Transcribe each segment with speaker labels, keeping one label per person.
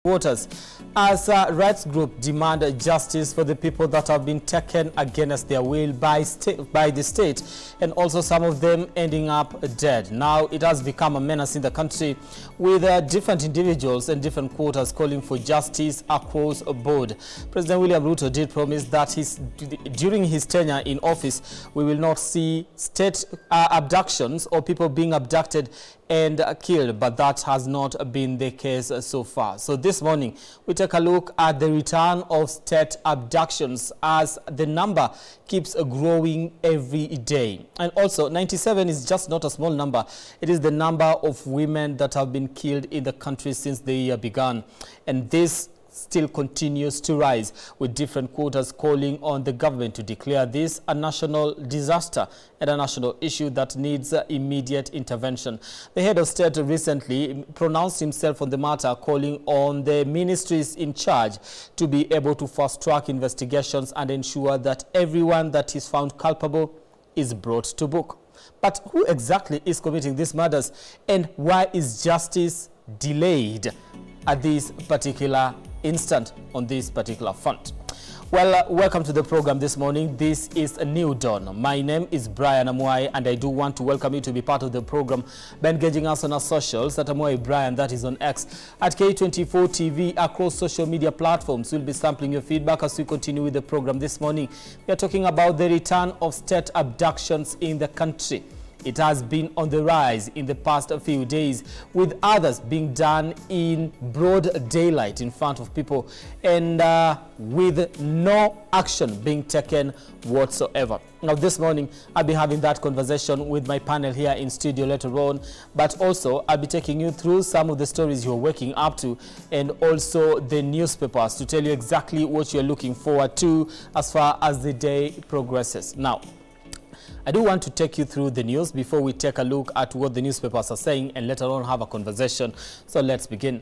Speaker 1: Voters, as a rights group, demand justice for the people that have been taken against their will by the state, and also some of them ending up dead. Now it has become a menace in the country, with different individuals and different quarters calling for justice across the board. President William Ruto did promise that during his tenure in office, we will not see state abductions or people being abducted and killed, but that has not been the case so far. So this morning, we take a look at the return of state abductions as the number keeps growing every day. And also, 97 is just not a small number. It is the number of women that have been killed in the country since the year began. And this still continues to rise, with different quarters calling on the government to declare this a national disaster and a national issue that needs immediate intervention. The head of state recently pronounced himself on the matter, calling on the ministries in charge to be able to fast-track investigations and ensure that everyone that is found culpable is brought to book. But who exactly is committing these murders, and why is justice delayed at this particular instant on this particular front? Well, welcome to the program this morning. This is a new dawn. My name is Brian Amuai, and I do want to welcome you to be part of the program by engaging us on our socials at Amuai Brian, that is on X, at K24 TV, across social media platforms. We'll be sampling your feedback as we continue with the program this morning. We are talking about the return of state abductions in the country. It has been on the rise in the past few days, with others being done in broad daylight in front of people, and with no action being taken whatsoever. Now this morning, I'll be having that conversation with my panel here in studio later on, but also I'll be taking you through some of the stories you're waking up to, and also the newspapers, to tell you exactly what you're looking forward to as far as the day progresses. Now, I do want to take you through the news before we take a look at what the newspapers are saying and later on have a conversation. So let's begin.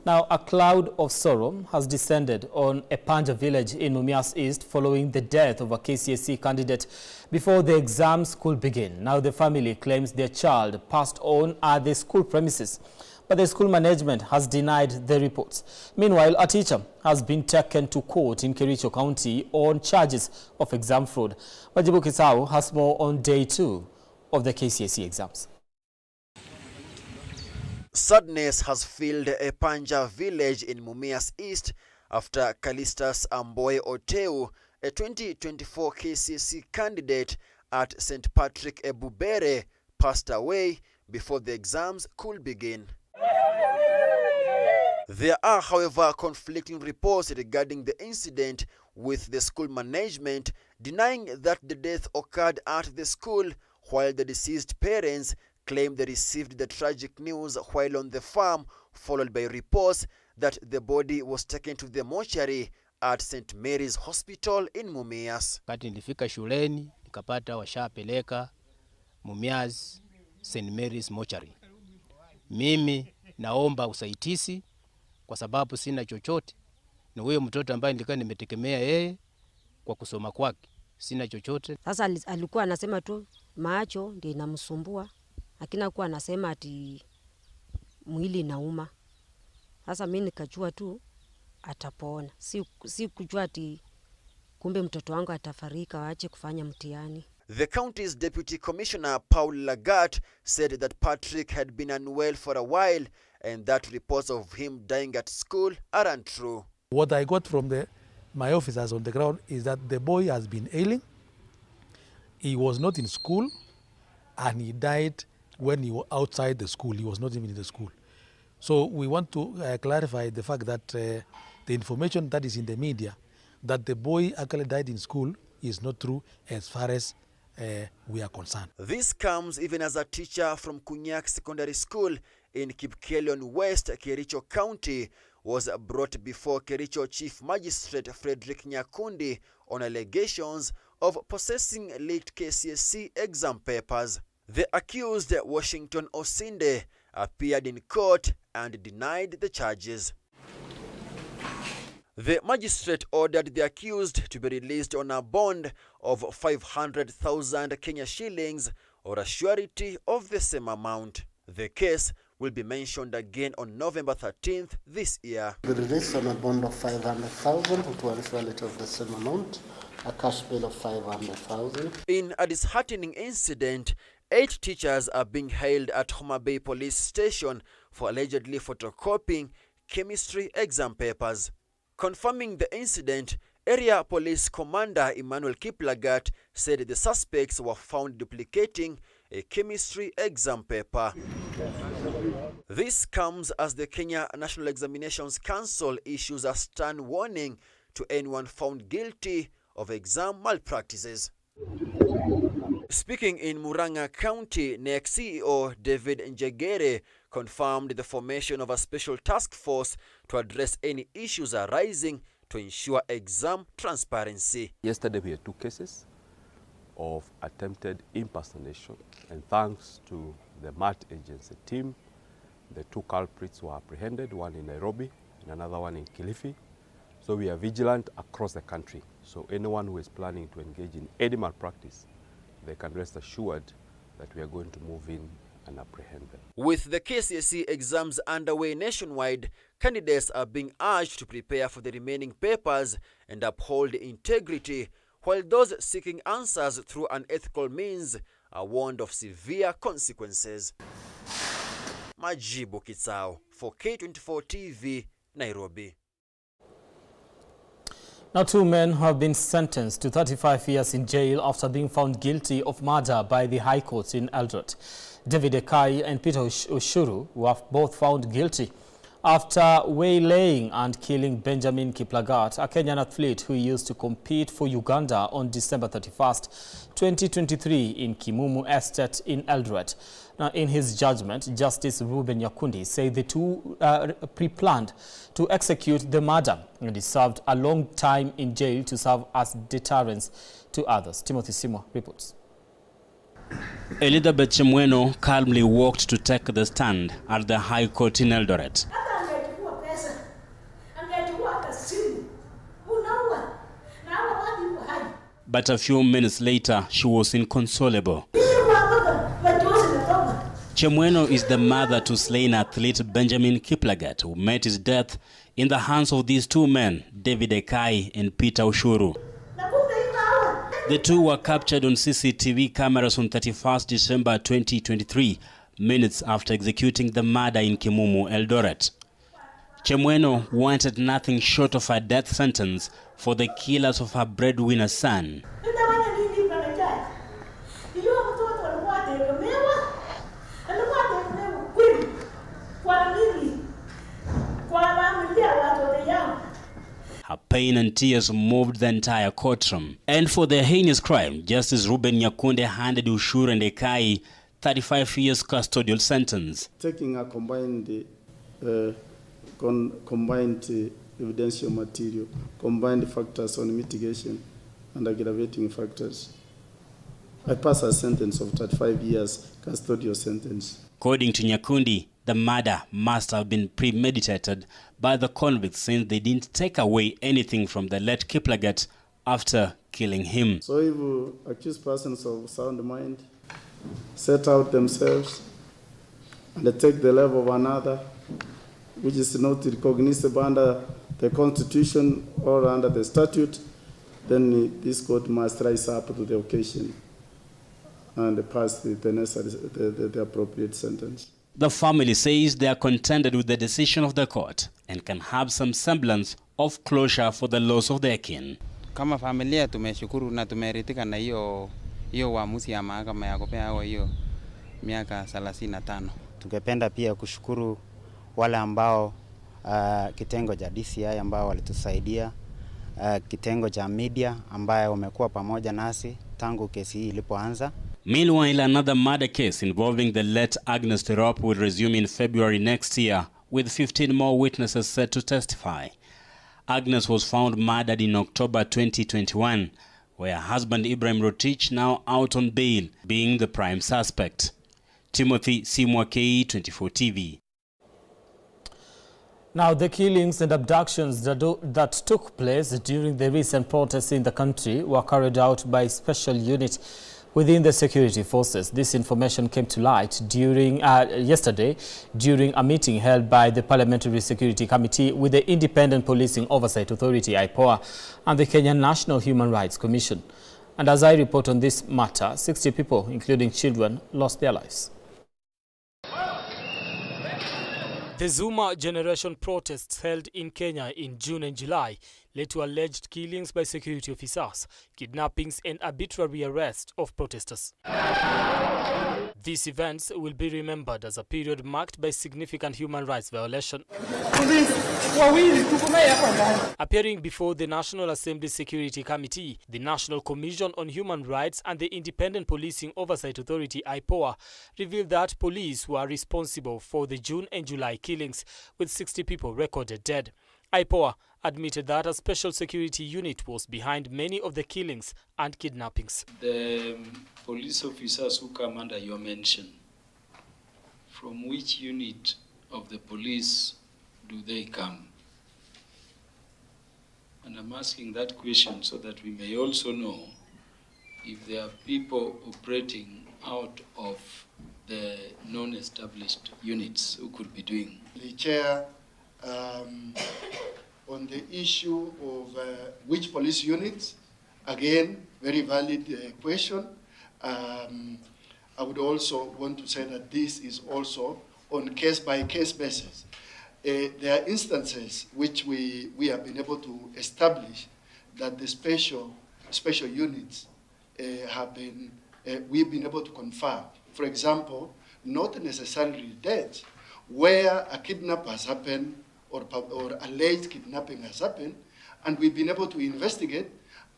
Speaker 1: Now, a cloud of sorrow has descended on a Panja village in Mumias East following the death of a KCSE candidate before the exams could begin. Now, the family claims their child passed on at the school premises, but the school management has denied the reports. Meanwhile, a teacher has been taken to court in Kericho County on charges of exam fraud. Majibu Kisau has more on day 2 of the KCSE exams.
Speaker 2: Sadness has filled a Panja village in Mumias East after Callistus Amboy Oteu, a 2024 KCSE candidate at St. Patrick Ebubere, passed away before the exams could begin. There are, however, conflicting reports regarding the incident, with the school management denying that the death occurred at the school, while the deceased parents claim they received the tragic news while on the farm, followed by reports that the body was taken to the mortuary at St. Mary's Hospital in Mumias.
Speaker 3: Wakati nilifika shuleni, nikapata washapeleka Mumias St. Mary's mortuary. Mimi naomba usaidizi kwa sababu sina chochote, na huyo mtoto ambaye nilikuwa nimetegemea yeye kwa kusoma kwake, sina chochote.
Speaker 4: Sasa alikuwa anasema tu macho ndio inamsumbua, lakini alikuwa anasema ati mwili inauma. Sasa mimi nikajua tu atapona, si kujua ati kumbe mtoto wangu atafarika waache kufanya mtihani.
Speaker 2: The county's deputy commissioner, Paul Lagat, said that Patrick had been unwell for a while and that reports of him dying at school are untrue.
Speaker 5: What I got from my officers on the ground is that the boy has been ailing. He was not in school, and he died when he was outside the school. He was not even in the school. So we want to clarify the fact that the information that is in the media, that the boy actually died in school, is not true as far as we are concerned.
Speaker 2: This comes even as a teacher from Kunyak Secondary School in Kipkelion West, Kericho County, was brought before Kericho Chief Magistrate Frederick Nyakundi on allegations of possessing leaked KCSE exam papers. The accused, Washington Osinde, appeared in court and denied the charges. The magistrate ordered the accused to be released on a bond of 500,000 Kenya shillings, or a surety of the same amount. The case will be mentioned again on November 13th this year.
Speaker 6: The release on a bond of 500,000, which was relative of the same amount, a cash bail of 500,000.
Speaker 2: In a disheartening incident, 8 teachers are being held at Homa Bay Police Station for allegedly photocopying chemistry exam papers. Confirming the incident, Area Police Commander Emmanuel Kiplagat said the suspects were found duplicating a chemistry exam paper. This comes as the Kenya National Examinations Council issues a stern warning to anyone found guilty of exam malpractices. Speaking in Murang'a County, NEC CEO David Njegere confirmed the formation of a special task force to address any issues arising to ensure exam transparency.
Speaker 7: Yesterday we had 2 cases of attempted impersonation, and thanks to the MAT agency team, the 2 culprits were apprehended, one in Nairobi and another one in Kilifi. So we are vigilant across the country. So anyone who is planning to engage in any malpractice, they can rest assured that we are going to move in and apprehend them.
Speaker 2: With the KCSE exams underway nationwide, candidates are being urged to prepare for the remaining papers and uphold integrity, while those seeking answers through unethical means are warned of severe consequences. Majibu Kitsao for K24 TV, Nairobi.
Speaker 1: Now, 2 men have been sentenced to 35 years in jail after being found guilty of murder by the High Court in Eldoret. David Ekai and Peter Ushuru were both found guilty after waylaying and killing Benjamin Kiplagat, a Kenyan athlete who used to compete for Uganda on December 31st, 2023 in Kimumu Estate in Eldoret. Now, in his judgment, Justice Ruben Nyakundi said the 2 pre-planned to execute the murder, and he served a long time in jail to serve as deterrence to others. Timothy Simo reports.
Speaker 8: Elizabeth Chemweno calmly walked to take the stand at the High Court in Eldoret. But a few minutes later, she was inconsolable. Chemweno is the mother to slain athlete Benjamin Kiplagat, who met his death in the hands of these 2 men, David Ekai and Peter Ushuru. The 2 were captured on CCTV cameras on 31st December 2023, minutes after executing the murder in Kimumu, Eldoret. Chemweno wanted nothing short of a death sentence for the killers of her breadwinner son. Her pain and tears moved the entire courtroom. And for the heinous crime, Justice Ruben Nyakundi handed Ushuru and Ekai 35 years custodial sentence.
Speaker 9: Taking a combined evidential material, combined factors on mitigation and aggravating factors, I pass a sentence of 35 years custodial sentence.
Speaker 8: According to Nyakundi, the murder must have been premeditated by the convicts since they didn't take away anything from the late Kiplagat after killing him.
Speaker 9: So if accused persons of sound mind set out themselves and take the life of another, which is not recognizable under the Constitution or under the statute, then this court must rise up to the occasion and pass the appropriate sentence.
Speaker 8: The family says they are contented with the decision of the court and can have some semblance of closure for the loss of their kin.
Speaker 10: Kama familia tumeshukuru na tumeridhika na hiyo uamuzi ya mahakama ya kupea hiyo miaka 35.
Speaker 11: Tungependa pia kushukuru wale ambao kitengo cha DCI ambao walitusaidia, kitengo cha media ambaye wamekuwa pamoja nasi tangu kesi hii ilipoanza.
Speaker 8: Meanwhile, another murder case involving the late Agnes Tirop will resume in February next year, with 15 more witnesses set to testify. Agnes was found murdered in October 2021, where her husband Ibrahim Rotich, now out on bail, being the prime suspect. Timothy Simwa, K24 TV.
Speaker 1: Now, the killings and abductions that took place during the recent protests in the country were carried out by special unit within the security forces. This information came to light during yesterday during a meeting held by the Parliamentary Security Committee with the Independent Policing Oversight Authority (IPOA) and the Kenyan National Human Rights Commission. And as I report on this matter, 60 people, including children, lost their lives. The Zuma Generation protests held in Kenya in June and July led to alleged killings by security officers, kidnappings and arbitrary arrest of protesters. These events will be remembered as a period marked by significant human rights violation. Appearing before the National Assembly Security Committee, the National Commission on Human Rights and the Independent Policing Oversight Authority (IPOA) revealed that police were responsible for the June and July killings, with 60 people recorded dead. IPOA admitted that a special security unit was behind many of the killings and kidnappings.
Speaker 12: The police officers who come under your mention, from which unit of the police do they come? And I'm asking that question so that we may also know if there are people operating out of the non-established units who could be doing.
Speaker 13: The chair, on the issue of which police units, again, very valid question. I would also want to say that this is also on case-by-case basis. There are instances which we have been able to establish that the special units we've been able to confirm. For example, not necessarily death, where a kidnap has happened or alleged kidnapping has happened, and we've been able to investigate,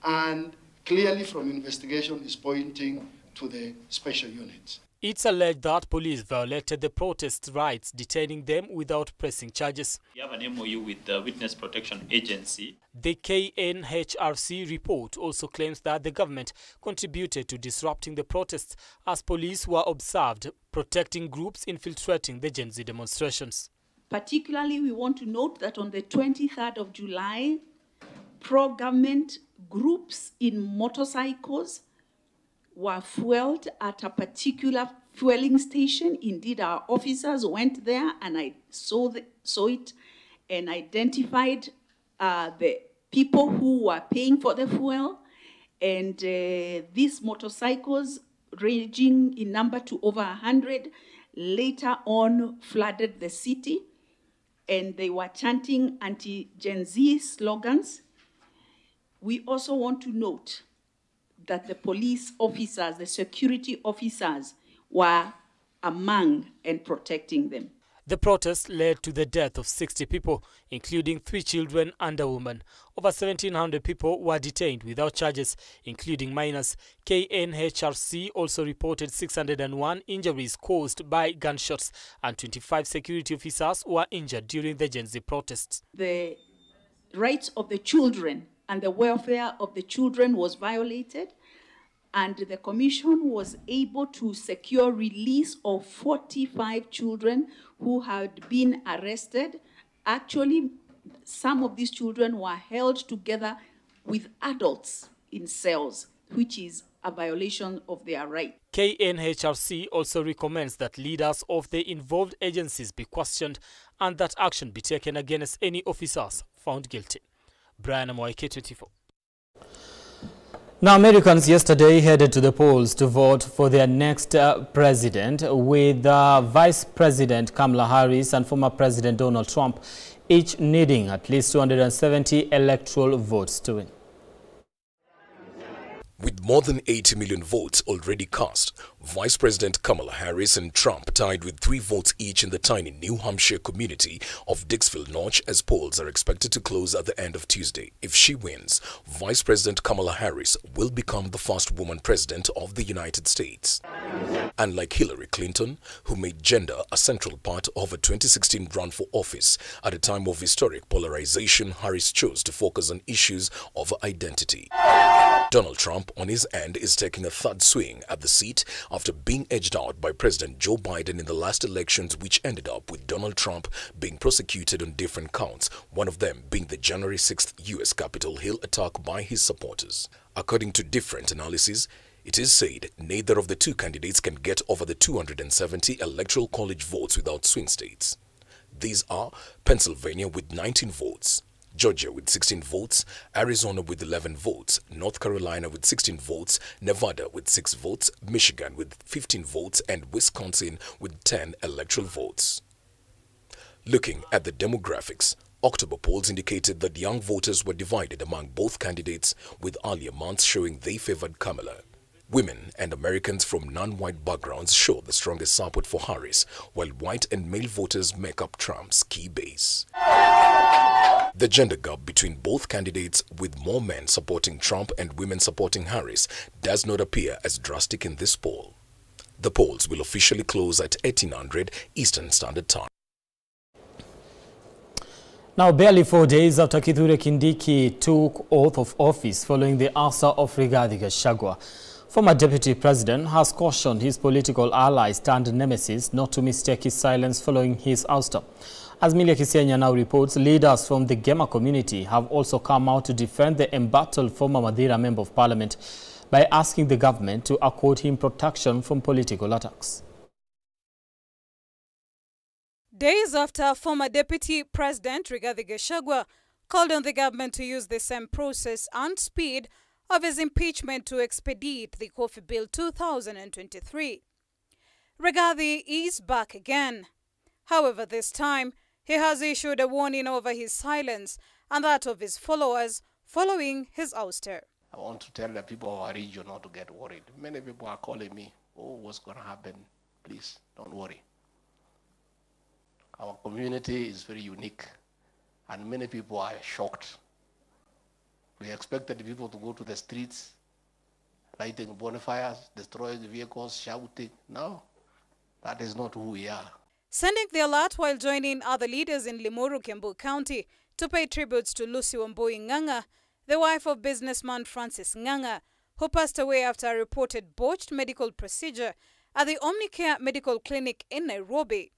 Speaker 13: and clearly from investigation is pointing to the special units.
Speaker 1: It's alleged that police violated the protest rights, detaining them without pressing charges.
Speaker 14: We have an MOU with the Witness Protection Agency.
Speaker 1: The KNHRC report also claims that the government contributed to disrupting the protests as police were observed protecting groups infiltrating the Gen Z demonstrations.
Speaker 15: Particularly, we want to note that on the 23rd of July, pro-government groups in motorcycles were fueled at a particular fueling station. Indeed, our officers went there and I saw it and identified the people who were paying for the fuel. And these motorcycles, ranging in number to over 100, later on flooded the city. And they were chanting anti-Gen Z slogans. We also want to note that the police officers, the security officers, were among and protecting them.
Speaker 1: The protest led to the death of 60 people, including 3 children and a woman. Over 1,700 people were detained without charges, including minors. KNHRC also reported 601 injuries caused by gunshots, and 25 security officers were injured during the Gen Z protests.
Speaker 15: The rights of the children and the welfare of the children was violated, and the commission was able to secure release of 45 children who had been arrested. Actually, some of these children were held together with adults in cells, which is a violation of their right.
Speaker 1: KNHRC also recommends that leaders of the involved agencies be questioned and that action be taken against any officers found guilty. Brian Amoy, K24. Now, Americans yesterday headed to the polls to vote for their next president, with Vice President Kamala Harris and former President Donald Trump each needing at least 270 electoral votes to win.
Speaker 16: With more than 80 million votes already cast, Vice President Kamala Harris and Trump tied with 3 votes each in the tiny New Hampshire community of Dixville Notch, as polls are expected to close at the end of Tuesday. If she wins, Vice President Kamala Harris will become the first woman president of the United States. Unlike Hillary Clinton, who made gender a central part of her 2016 run for office, at a time of historic polarization, Harris chose to focus on issues of identity. Donald Trump, on his end, is taking a third swing at the seat after being edged out by President Joe Biden in the last elections, which ended up with Donald Trump being prosecuted on different counts, one of them being the January 6th U.S. Capitol Hill attack by his supporters. According to different analyses, It is said neither of the two candidates can get over the 270 electoral college votes without swing states. These are Pennsylvania with 19 votes, Georgia with 16 votes, Arizona with 11 votes, North Carolina with 16 votes, Nevada with 6 votes, Michigan with 15 votes, and Wisconsin with 10 electoral votes. Looking at the demographics, October polls indicated that young voters were divided among both candidates, with earlier months showing they favored Kamala. Women and Americans from non-white backgrounds show the strongest support for Harris, while white and male voters make up Trump's key base. The gender gap between both candidates, with more men supporting Trump and women supporting Harris, does not appear as drastic in this poll. The polls will officially close at 1800 Eastern Standard Time.
Speaker 1: Now, barely 4 days after Kithure Kindiki took oath of office following the ouster of Rigathi Gachagua, former deputy president has cautioned his political allies turned nemesis not to mistake his silence following his ouster. As Milia Kisenya now reports, leaders from the Gema community have also come out to defend the embattled former Madira member of parliament by asking the government to accord him protection from political attacks.
Speaker 17: Days after former Deputy President Rigathi Gachagua called on the government to use the same process and speed of his impeachment to expedite the Coffee Bill 2023. Rigathi is back again. However, this time, he has issued a warning over his silence and that of his followers following his ouster.
Speaker 18: I want to tell the people of our region not to get worried. Many people are calling me, oh, what's going to happen? Please, don't worry. Our community is very unique, and many people are shocked. We expected people to go to the streets, lighting bonfires, destroying vehicles, shouting. No, that is not who we are.
Speaker 17: Sending the alert while joining other leaders in Limuru, Kiambu County to pay tributes to Lucy Wambui Ng'ang'a, the wife of businessman Francis Ng'ang'a, who passed away after a reported botched medical procedure at the Omnicare Medical Clinic in Nairobi.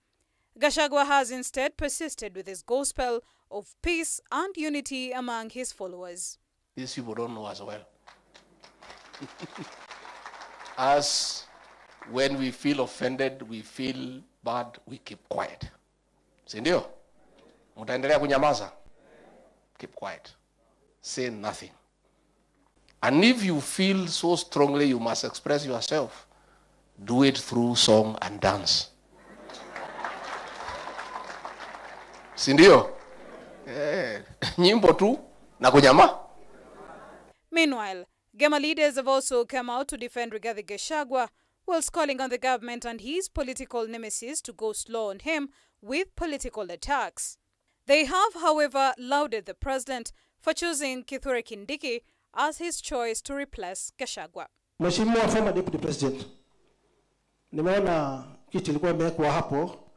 Speaker 17: Gachagua has instead persisted with his gospel of peace and unity among his followers.
Speaker 18: These people don't know us well. As when we feel offended, we feel bad, we keep quiet. Sindio? Mutaendelea kunyamaza? Keep quiet. Say nothing. And if you feel so strongly you must express yourself, do it through song and dance. Sindio? Nyimbo tu na kunyama.
Speaker 17: Meanwhile, Gema leaders have also come out to defend Rigathi Gachagua, whilst calling on the government and his political nemesis to go slow on him with political attacks. They have, however, lauded the president for choosing Kithure Kindiki as his choice to replace Gachagua.
Speaker 19: Mheshimiwa former deputy president, nimeona kiti ilikuwa imewekwa hapo,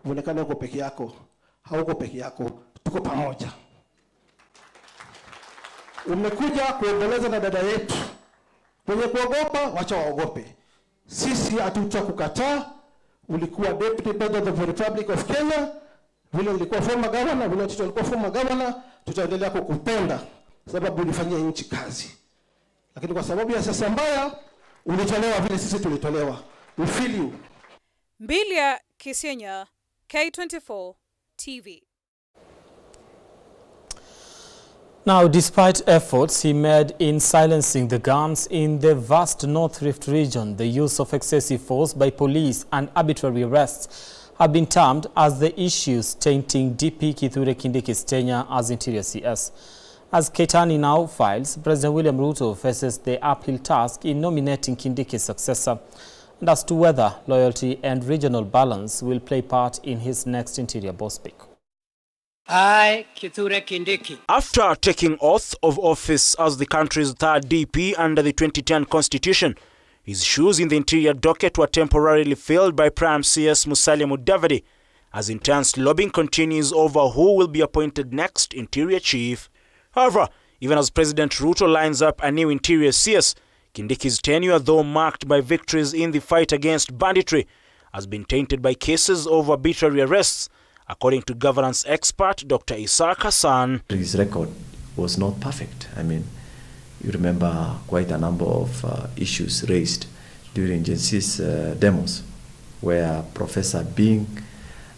Speaker 19: uonekane uko peke yako, hauko peke yako, tuko pamoja. Umekuja kuendeleza na dada yetu. Wenye kuogopa, wacha waogope. Sisi hatutakukataa. Ulikuwa deputy president of the Republic of Kenya, vile ulikuwa former governor, vile watoto walikuwa former governor, tutaendelea kukupenda sababu ulifanyia nchi kazi. Lakini kwa sababu ya siasa mbaya, ulitolewa vile sisi tulitolewa. We feel you.
Speaker 17: Milia Kisenya, K24 TV.
Speaker 1: Now, despite efforts he made in silencing the guns in the vast North Rift region, the use of excessive force by police and arbitrary arrests have been termed as the issues tainting DP Kithure Kindiki's tenure as Interior CS. As Ketani now files, President William Ruto faces the uphill task in nominating Kindiki's successor, and as to whether loyalty and regional balance will play part in his next Interior boss pick.
Speaker 20: I, Kithure Kindiki.
Speaker 21: After taking oath of office as the country's third DP under the 2010 Constitution, his shoes in the Interior docket were temporarily filled by Prime CS Musalia Mudavadi, as intense lobbying continues over who will be appointed next Interior Chief. However, even as President Ruto lines up a new Interior CS, Kindiki's tenure, though marked by victories in the fight against banditry, has been tainted by cases of arbitrary arrests, according to governance expert Dr. Isaac Hassan.
Speaker 22: His record was not perfect. I mean,
Speaker 3: You remember quite a number of issues raised during Gen Z's demos, where Professor Bing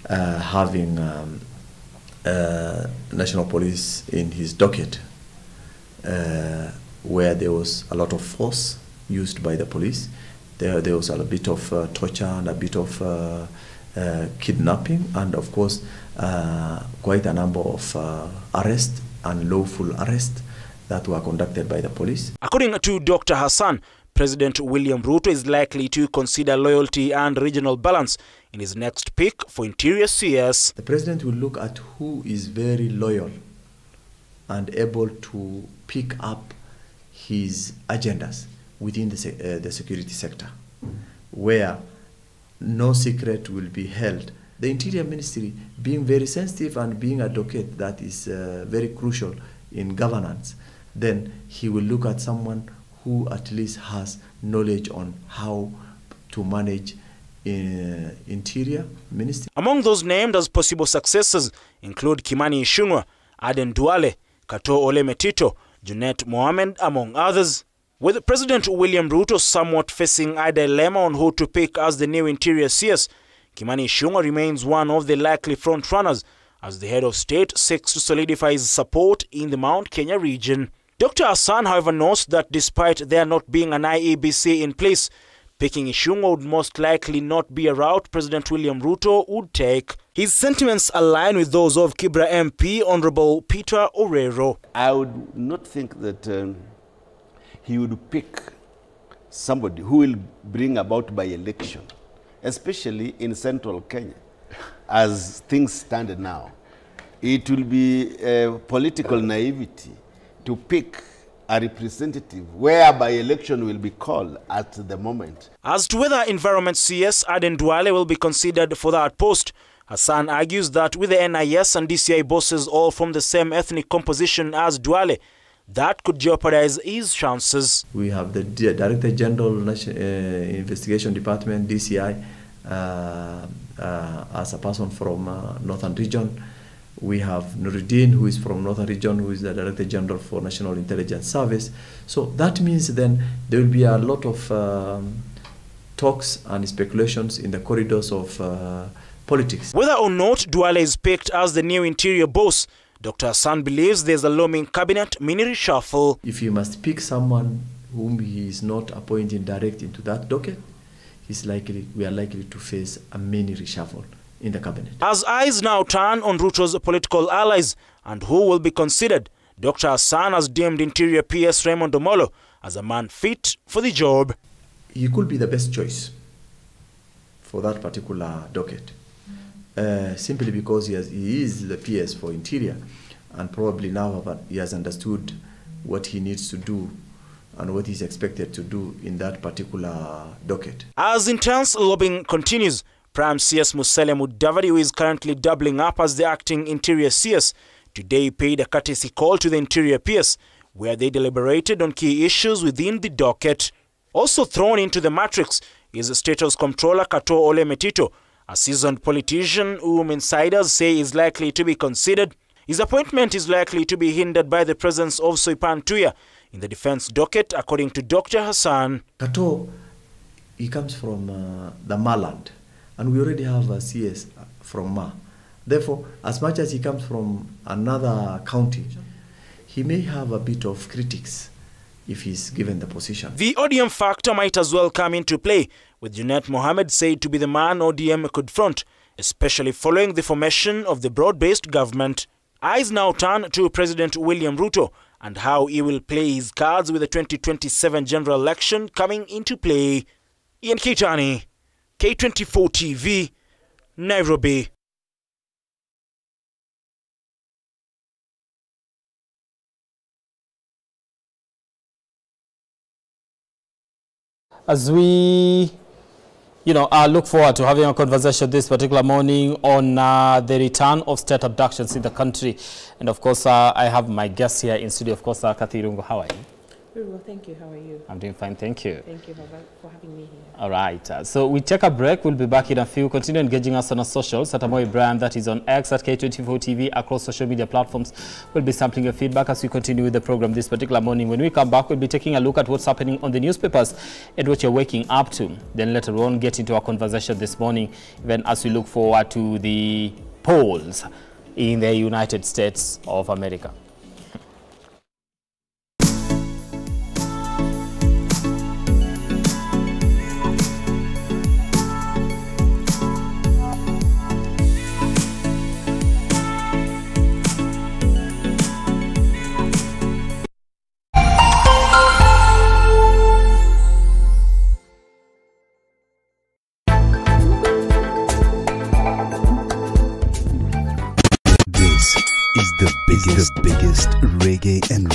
Speaker 3: having National Police in his docket, where there was a lot of force used by the police. There was a bit of torture and a bit of kidnapping, and of course quite a number of arrests and lawful arrests that were conducted by the police.
Speaker 21: According to Dr. Hassan, President William Ruto is likely to consider loyalty and regional balance in his next pick for Interior CS.
Speaker 3: The president will look at who is very loyal and able to pick up his agendas within the security sector, where no secret will be held. The Interior Ministry, being very sensitive and being a docket that is very crucial in governance, then he will look at someone who at least has knowledge on how to manage Interior Ministry.
Speaker 21: Among those named as possible successors include Kimani Ichung'wah, Aden Duale, Kato Ole Metito, Junet Mohamed, among others. With President William Ruto somewhat facing a dilemma on who to pick as the new Interior CS, Kimani Ichung'wah remains one of the likely frontrunners as the head of state seeks to solidify his support in the Mount Kenya region. Dr. Hassan, however, notes that despite there not being an IEBC in place, picking Ichung'wah would most likely not be a route President William Ruto would take. His sentiments align with those of Kibra MP Honorable Peter Orero.
Speaker 22: I would not think that he would pick somebody who will bring about by election, especially in central Kenya, as things stand now. It will be political naivety to pick a representative where by election will be called at the moment.
Speaker 21: As to whether Environment CS Aden Duale will be considered for that post, Hassan argues that with the NIS and DCI bosses all from the same ethnic composition as Duale, that could jeopardize his chances.
Speaker 3: We have the Director General Investigation Department, DCI, as a person from Northern Region. We have Nuruddin, who is from Northern Region, who is the Director General for National Intelligence Service. So that means then there will be a lot of talks and speculations in the corridors of politics.
Speaker 21: Whether or not Duale is picked as the new Interior boss, Dr. Hassan believes there's a looming cabinet mini reshuffle.
Speaker 3: If you must pick someone whom he is not appointing direct into that docket, we are likely to face a mini reshuffle in the cabinet. As
Speaker 21: eyes now turn on Ruto's political allies and who will be considered, Dr. Hassan has deemed Interior PS Raymond Omolo as a man fit for the job.
Speaker 3: He could be the best choice for that particular docket, simply because he is the PS for Interior, and probably now he has understood what he needs to do and what he's expected to do in that particular docket.
Speaker 21: As intense lobbying continues, Prime CS Musalia Mudavadi, who is currently doubling up as the acting Interior CS, today paid a courtesy call to the Interior PS, where they deliberated on key issues within the docket. Also thrown into the matrix is State House Comptroller Kato Ole Metito, a seasoned politician whom insiders say is likely to be considered. His appointment is likely to be hindered by the presence of Soipan Tuya in the defense docket, according to Dr. Hassan.
Speaker 3: Kato, he comes from the Maland, and we already have a CS from Ma. Therefore, as much as he comes from another county, he may have a bit of critics if he's given the position.
Speaker 21: The ODM factor might as well come into play, with Junet Mohamed said to be the man ODM could front, especially following the formation of the broad-based government. Eyes now turn to President William Ruto and how he will play his cards with the 2027 general election coming into play. Ian Kitani, K24 TV, Nairobi.
Speaker 1: As we, look forward to having a conversation this particular morning on the return of state abductions in the country. And of course, I have my guest here in studio, of course, Kathy Rungo. How are you?
Speaker 4: Very well, thank you. How are you?
Speaker 1: I'm doing fine, thank you.
Speaker 4: Thank you for having me here.
Speaker 1: All right, so we take a break. We'll be back in a few. Continue engaging us on our socials at Amoy Brand, that is on X, at K24 TV, across social media platforms. We'll be sampling your feedback as we continue with the program this particular morning. When we come back, we'll be taking a look at what's happening on the newspapers and what you're waking up to. Then later on, get into our conversation this morning, even as we look forward to the polls in the United States of America.
Speaker 5: This is the biggest reggae and